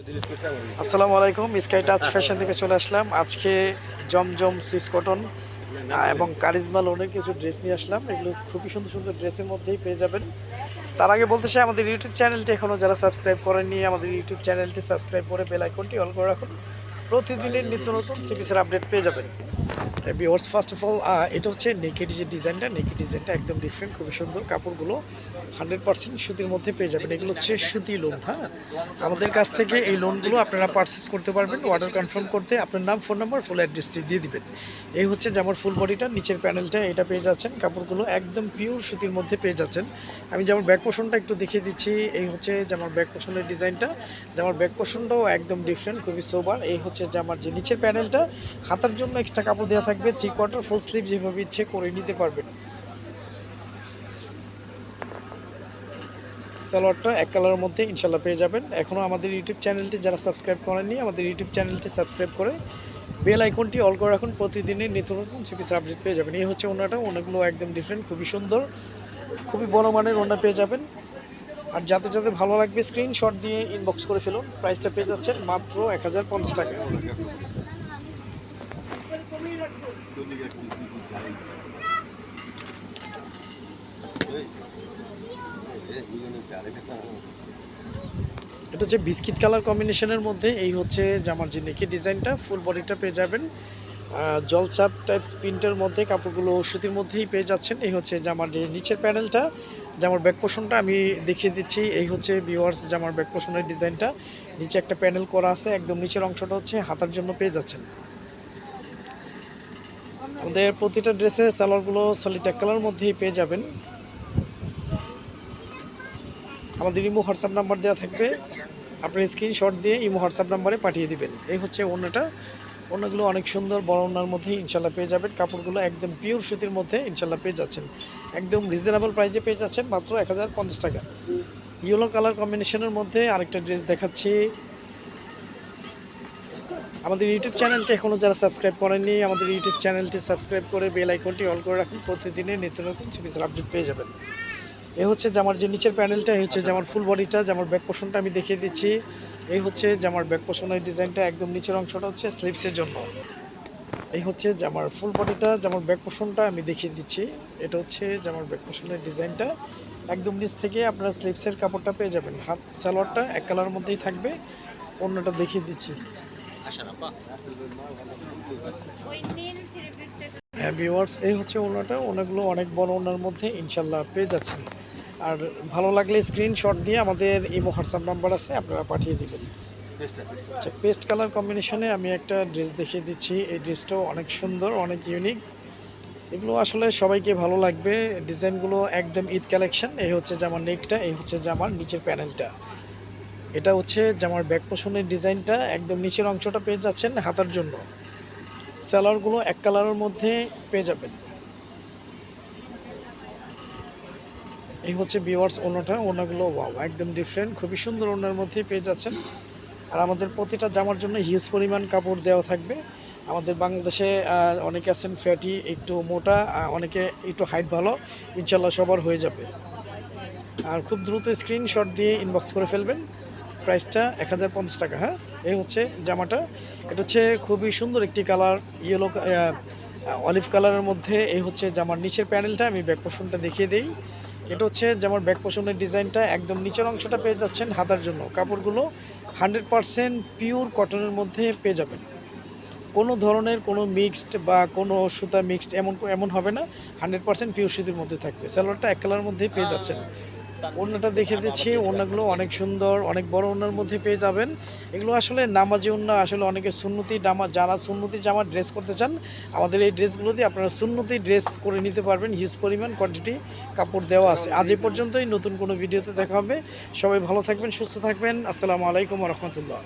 আসসালামু আলাইকুম, sky touch fashion থেকে চলে আসলাম। আজকে জমজম সুইস কটন এবং কারিজমা লোনের কিছু ড্রেস নিয়ে আসলাম। এগুলো খুবই সুন্দর সুন্দর ড্রেসের মধ্যেই পেয়ে যাবেন। তার আগে বলতে চাই, আমাদের ইউটিউব চ্যানেলটি এখনও যারা সাবস্ক্রাইব করেননি, আমাদের ইউটিউব চ্যানেলটি সাবস্ক্রাইব করে বেল আইকনটি অল করে রাখুন। প্রতিদিনের নিত্য নতুন চিপিসের আপডেট পেয়ে যাবেন। ভিউয়ার্স, ফার্স্ট অফ অল, এটা হচ্ছে নেকের যে ডিজাইনটা, নেকের ডিজাইনটা একদম ডিফারেন্ট, খুবই সুন্দর। কাপড়গুলো 100% সুতির মধ্যে পেয়ে যাবেন। এগুলো হচ্ছে সুতি লোন। হ্যাঁ, আমাদের কাছ থেকে এই লোনগুলো আপনারা পারচেস করতে পারবেন। অর্ডার কনফার্ম করতে আপনার নাম, ফোন নাম্বার, ফুল অ্যাড্রেসটি দিয়ে দিবেন। এই হচ্ছে যেমন ফুল বডিটা, নিচের প্যানেলটা এটা পেয়ে যাচ্ছেন। কাপড়গুলো একদম পিওর সুতির মধ্যে পেয়ে যাচ্ছেন। আমি যেমন ব্যাক পোর্শনটা একটু দেখিয়ে দিচ্ছি। এই হচ্ছে যেমন ব্যাক পোর্শনের ডিজাইনটা, যেমন ব্যাক পোর্শনটাও একদম ডিফারেন্ট, খুবই সোবার। এই হচ্ছে যে আমার যে নিচের প্যানেলটা, হাতার জন্য এক্সট্রা কাপড় দেওয়া থাকবে। 3/4 ফুল স্লিভ যেভাবে ইচ্ছে করে নিতে পারবেন। সালোয়ারটা এক কালারের মধ্যে ইনশাল্লাহ পেয়ে যাবেন। এখনও আমাদের ইউটিউব চ্যানেলটি যারা সাবস্ক্রাইব করেননি, আমাদের ইউটিউব চ্যানেলটি সাবস্ক্রাইব করে বেল আইকনটি অল করে রাখুন। প্রতিদিনের নিত্য নতুন সিপিসের আপডেট পেয়ে যাবেন। এই হচ্ছে ওনাটা, ওনাগুলো একদম ডিফারেন্ট, খুবই সুন্দর, খুবই বড় মানের ওনা পেয়ে যাবেন। আর যাতে যাতে ভালো লাগবে স্ক্রিনশট দিয়ে ইনবক্স করে ফেলুন। প্রাইসটা পেয়ে যাচ্ছেন মাত্র 1050 টাকা। এটা হচ্ছে বিস্কিট কালার কম্বিনেশনের মধ্যে। এই হচ্ছে জামার যে নেকের ডিজাইনটা, ফুল বডিটা পেয়ে যাবেন জলছাপ টাইপ প্রিন্টের মধ্যে। কাপড়গুলো সুতির মধ্যেই পেয়ে যাচ্ছেন। এই হচ্ছে জামার যে নিচের প্যানেলটা, জামার ব্যাক পোর্শনটা আমি দেখিয়ে দিচ্ছি। এই হচ্ছে ভিউয়ার্স জামার ব্যাক পোর্শনের ডিজাইনটা। নিচে একটা প্যানেল করা আছে, একদম নিচের অংশটা হচ্ছে হাতার জন্য পেয়ে যাচ্ছেন। আমাদের প্রতিটা ড্রেসের সালোয়ারগুলো সলিড এক কালার মধ্যেই পেয়ে যাবেন। আমাদের ইমো হোয়াটসঅ্যাপ নাম্বার দেওয়া থাকবে, আপনি স্ক্রিনশট দিয়ে ইমো হোয়াটসঅ্যাপ নাম্বারে পাঠিয়ে দিবেন। এই হচ্ছে ওড়নাটা, ওড়নাগুলো অনেক সুন্দর, বড় ওড়নার মধ্যেই ইনশাল্লাহ পেয়ে যাবেন। কাপড়গুলো একদম পিওর সুতির মধ্যে ইনশাল্লাহ পেয়ে যাচ্ছেন। একদম রিজনেবল প্রাইসে পেয়ে যাচ্ছেন মাত্র 1050 টাকা। ইয়েলো কালার কম্বিনেশনের মধ্যে আরেকটা ড্রেস দেখাচ্ছি। আমাদের ইউটিউব চ্যানেলটি এখনও যারা সাবস্ক্রাইব করেননি, আমাদের ইউটিউব চ্যানেলটি সাবস্ক্রাইব করে বেল আইকনটি অল করে রাখুন। প্রতিদিনের নিত্য নতুন সিপিসের আপডেট পেয়ে যাবেন। এই হচ্ছে জামার যে নিচের প্যানেলটা, এই হচ্ছে জামার ফুল বডিটা, জামার ব্যাক পোর্শনটা আমি দেখিয়ে দিচ্ছি। এই হচ্ছে জামার ব্যাক পোর্শনের ডিজাইনটা, একদম নিচের অংশটা হচ্ছে স্লিভসের জন্য। এই হচ্ছে জামার ফুল বডিটা, জামার ব্যাক পোর্শনটা আমি দেখিয়ে দিচ্ছি। এটা হচ্ছে জামার ব্যাক পোর্শনের ডিজাইনটা, একদম নিচ থেকে আপনারা স্লিভসের কাপড়টা পেয়ে যাবেন। হাত সালোয়ারটা এক কালারের মধ্যেই থাকবে। অন্যটা দেখিয়ে দিচ্ছি। হ্যাঁ ভিউয়ার্স, এই হচ্ছে ওনাটা, ওনাগুলো অনেক বড় ওনার মধ্যে ইনশাল্লাহ পেয়ে যাচ্ছেন। আর ভালো লাগলে স্ক্রিনশট দিয়ে আমাদের ইমো হোয়াটসঅ্যাপ নাম্বার আছে, আপনারা পাঠিয়ে দেবেন। আচ্ছা, পেস্ট কালার কম্বিনেশনে আমি একটা ড্রেস দেখিয়ে দিচ্ছি। এই ড্রেসটাও অনেক সুন্দর, অনেক ইউনিক। এগুলো আসলে সবাইকে ভালো লাগবে। ডিজাইনগুলো একদম ঈদ কালেকশন। এই হচ্ছে জামার নেকটা, এই হচ্ছে জামার নিচের প্যানেলটা। এটা হচ্ছে জামার ব্যাক পোর্শনের ডিজাইনটা, একদম নিচের অংশটা পেয়ে যাচ্ছেন হাতার জন্য। সালোয়ারগুলো এক কালারের মধ্যে পেয়ে যাবেন। এই হচ্ছে ভিউয়ার্স ওড়নাটা, ওড়নাগুলো ওয়াও একদম ডিফারেন্ট, খুবই সুন্দর ওড়নার মধ্যেই পেয়ে যাচ্ছেন। আর আমাদের প্রতিটা জামার জন্য হিউজ পরিমাণ কাপড় দেওয়া থাকবে। আমাদের বাংলাদেশে অনেকে আছেন ফ্যাটি, একটু মোটা, অনেকে একটু হাইট ভালো, ইনশাল্লাহ সবার হয়ে যাবে। আর খুব দ্রুত স্ক্রিনশট দিয়ে ইনবক্স করে ফেলবেন। প্রাইসটা 1050 টাকা। হ্যাঁ, এই হচ্ছে জামাটা। এটা হচ্ছে খুবই সুন্দর একটি কালার, ইয়েলো অলিভ কালারের মধ্যে। এই হচ্ছে জামার নিচের প্যানেলটা, আমি ব্যাক পোর্শনটা দেখিয়ে দিই। এটা হচ্ছে জামার ব্যাক পোর্শনের ডিজাইনটা, একদম নিচের অংশটা পেয়ে যাচ্ছেন হাতার জন্য। কাপড়গুলো 100% পিওর কটনের মধ্যে পেয়ে যাবেন। কোনো ধরনের কোনো মিক্সড বা কোনো সুতা মিক্সড এমন হবে না। 100% পিওর সুতির মধ্যে থাকবে। সালোয়ারটা এক কালারের মধ্যেই পেয়ে যাচ্ছেন। ওড়নাটা দেখে দিচ্ছি, ওড়নাগুলো অনেক সুন্দর, অনেক বড় ওড়নার মধ্যে পেয়ে যাবেন। এগুলো আসলে নামাজি ওড়না। আসলে অনেকে সুন্নতি জামা, যারা সুন্নতি জামা ড্রেস করতে চান, আমাদের এই ড্রেসগুলো দিয়ে আপনারা সুন্নতি ড্রেস করে নিতে পারবেন। হিউজ পরিমাণ কোয়ান্টিটি কাপড় দেওয়া আছে। আজ এ পর্যন্তই, নতুন কোনো ভিডিওতে দেখা হবে। সবাই ভালো থাকবেন, সুস্থ থাকবেন। আসসালামু আলাইকুম ওয়া রাহমাতুল্লাহ।